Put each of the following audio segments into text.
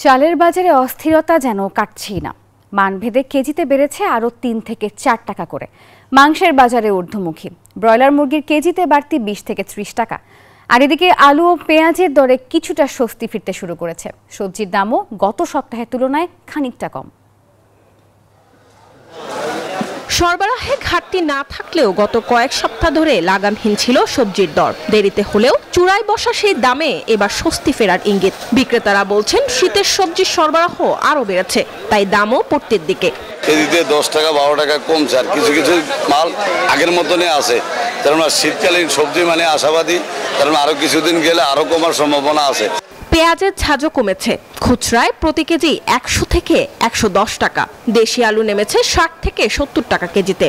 চালের বাজারে অস্থিরতা যেন কাটছেই না। মানভেদে কেজিতে বেড়েছে আরও ৩ থেকে ৪ টাকা করে। মাংসের বাজারে ঊর্ধ্বমুখী। ব্রয়লার মুরগির কেজিতে বাড়তি ২০ থেকে ৩০ টাকা। আর এদিকে আলু ও পেঁয়াজের দরে কিছুটা স্বস্তি ফিরতে শুরু করেছে। সবজির দামও গত সপ্তাহের তুলনায় খানিকটা কম। সরবরাহে ঘাটতি না থাকলেও গত কয়েক সপ্তাহ ধরে লাগামহীন ছিল সবজির দর। দেরিতে হলেও চূড়ায় বসা সেই দামে এবার স্বস্তি ফেরার ইঙ্গিত। বিক্রেতারা বলছেন শীতের সবজির সরবরাহ আরও বেড়েছে, তাই দামও পড়তির দিকে। কেজিতে ১০ টাকা ১২ টাকা কমছে, আর কিছু কিছু মাল আগের মতনই আছে। কারণ শীতকালীন সবজি মানে আশাবাদী, কারণ আরো কিছুদিন গেলে আরো কমার সম্ভাবনা আছে। পেঁয়াজের ঝাঁজও কমেছে, খুচরায় প্রতি কেজি ১০০ থেকে ১১০ টাকা। দেশি আলু নেমেছে ৬০ থেকে ৭০ টাকা কেজিতে।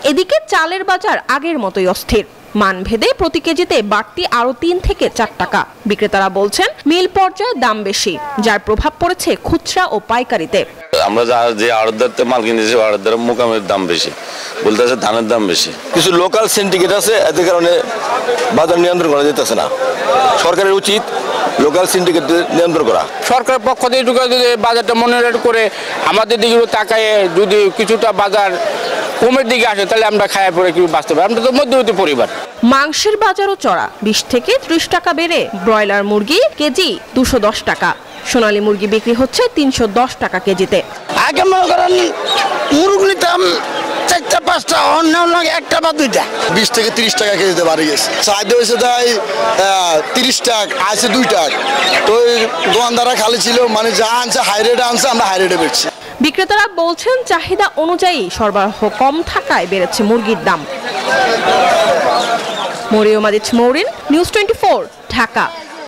এদিকে চালের বাজার আগের মতোই অস্থির। মানভেদে প্রতি কেজিতে বাড়তি আরো ৩ থেকে ৪ টাকা। বিক্রেতারা বলছেন মিল পর্যায়ে দাম বেশি, যার প্রভাব পড়েছে খুচরা ও পাইকারিতে। আমরা যে আড়তদারতে মাল কিনেছি, আড়তদারের মোকামের দাম বেশি, বলতেছে ধানের দাম বেশি। কিছু লোকাল সিন্ডিকেট আছে, এদের কারণে বাজার নিয়ন্ত্রণ করা যেতেছে না। সরকারের উচিত লোকাল সিন্ডিকেট নিয়ন্ত্রণ করা। সরকার পক্ষ থেকে যদি বাজারটা মনিটর করে আমাদের দিকে তাকায় যদি কিছুটা বাজার কমের দিকে আসে, তাহলে আমরা খায়া পরে কি বাঁচতে পারি। আমরা তো মধ্যবিত্ত পরিবার। মাংসের বাজারও চড়া, ২০ থেকে ৩০ টাকা বেড়ে ব্রয়লার মুরগি কেজি ২১০ টাকা। সোনালী মুরগি বিক্রি হচ্ছে ৩১০ টাকা কেজিতে। আগে মনে করেন মুরগি নিতাম ৪টা ৫টা, অন্য একটা বা ২টা। ২০ থেকে ৩০ টাকা কেজিতে বাড়ি গেছে। চাহিদা হয়েছে তাই ৩০ টাকা, আছে ২ টাকা। তো দোকানদাররা খালি ছিল, মানে যা আনছে হাই রেটে আনছে, আমরা হাই রেটে বেচছি। বিক্রেতারা বলছেন চাহিদা অনুযায়ী সরবরাহ কম থাকায় বেড়েছে মুরগির দাম। মরিয়ম আজিজ মৌরিন, নিউজ 24, ঢাকা।